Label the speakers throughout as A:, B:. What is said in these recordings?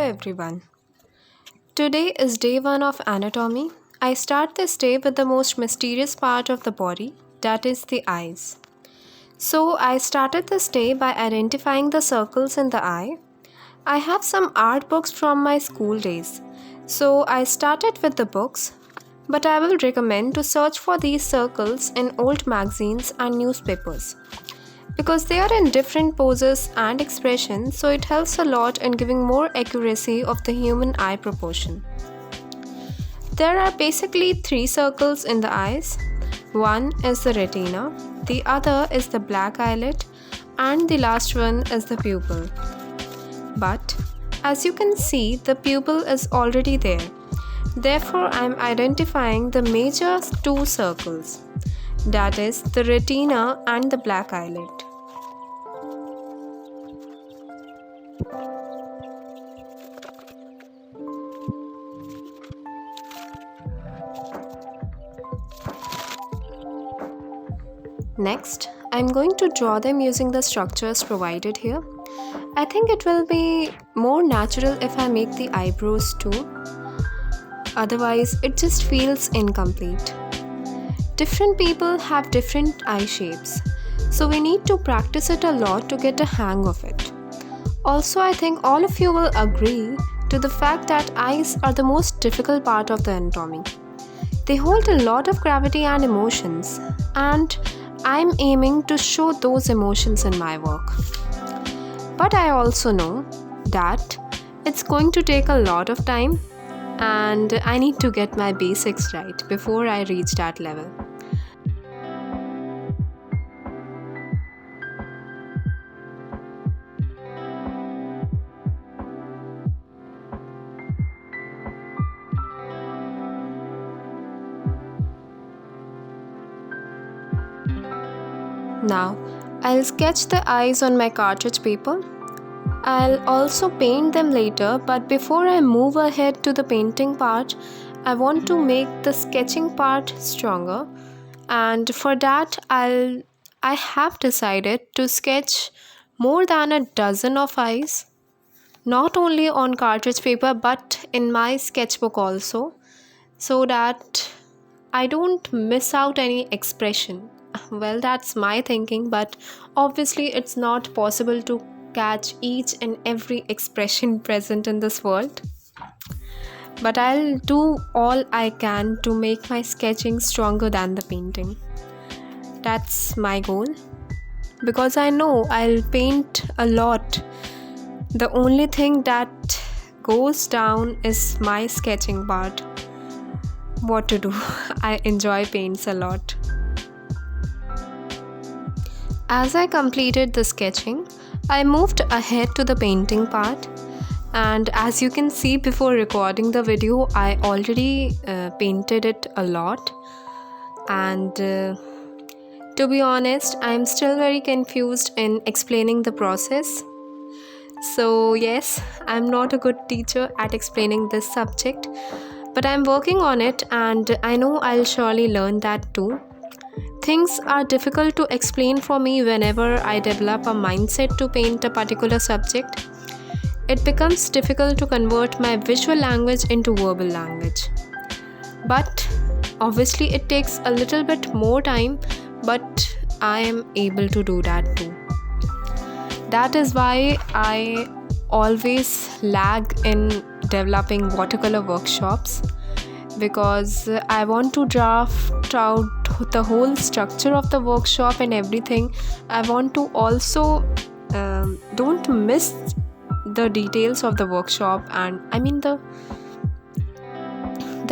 A: everyone. Today is day 1 of anatomy. I start this day with the most mysterious part of the body, that is the eyes. So I started this day by identifying the circles in the eye. I have some art books from my school days. So I started with the books, but I will recommend to search for these circles in old magazines and newspapers, because they are in different poses and expressions, so it helps a lot in giving more accuracy of the human eye proportion. There are basically 3 circles in the eyes. One is the retina, the other is the black eyelid, and the last one is the pupil. But as you can see, the pupil is already there. Therefore, I am identifying the major 2 circles, that is the retina and the black eyelid. Next, I am going to draw them using the structures provided here. I think it will be more natural if I make the eyebrows too. Otherwise, it just feels incomplete. Different people have different eye shapes, so we need to practice it a lot to get a hang of it. Also, I think all of you will agree to the fact that eyes are the most difficult part of the anatomy. They hold a lot of gravity and emotions, and I'm aiming to show those emotions in my work. But I also know that it's going to take a lot of time, and I need to get my basics right before I reach that level. Now, I'll sketch the eyes on my cartridge paper. I'll also paint them later, but before I move ahead to the painting part, I want to make the sketching part stronger, and for that I have decided to sketch more than a dozen of eyes, not only on cartridge paper but in my sketchbook also, so that I don't miss out any expression. Well, that's my thinking, but obviously it's not possible to catch each and every expression present in this world. But I'll do all I can to make my sketching stronger than the painting. That's my goal, because I know I'll paint a lot. The only thing that goes down is my sketching part. What to do? I enjoy paints a lot. As I completed the sketching, I moved ahead to the painting part, and as you can see before recording the video, I already painted it a lot, and to be honest, I am still very confused in explaining the process. So yes, I am not a good teacher at explaining this subject, but I am working on it, and I know I'll surely learn that too. Things are difficult to explain for me whenever I develop a mindset to paint a particular subject. It becomes difficult to convert my visual language into verbal language. But obviously it takes a little bit more time, but I am able to do that too. That is why I always lag in developing watercolor workshops, because I want to draft out the whole structure of the workshop and everything. I want to also don't miss the details of the workshop, and I mean the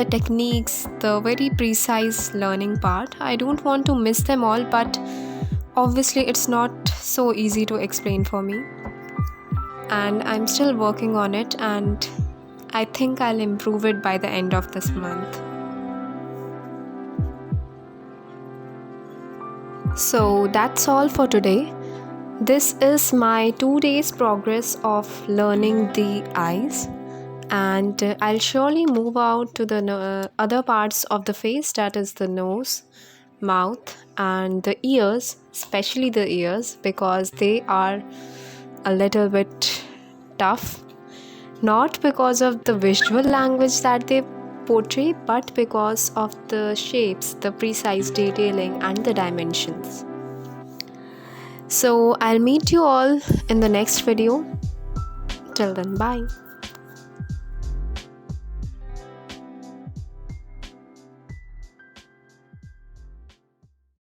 A: techniques, the very precise learning part. I don't want to miss them all, but obviously it's not so easy to explain for me, and I'm still working on it, and I think I'll improve it by the end of this month. So that's all for today. This is my 2 days progress of learning the eyes, and I'll surely move out to the other parts of the face, that is the nose, mouth and the ears, especially the ears, because they are a little bit tough. not because of the visual language that they portray, but because of the shapes, the precise detailing, and the dimensions. So I'll meet you all in the next video. Till then, bye.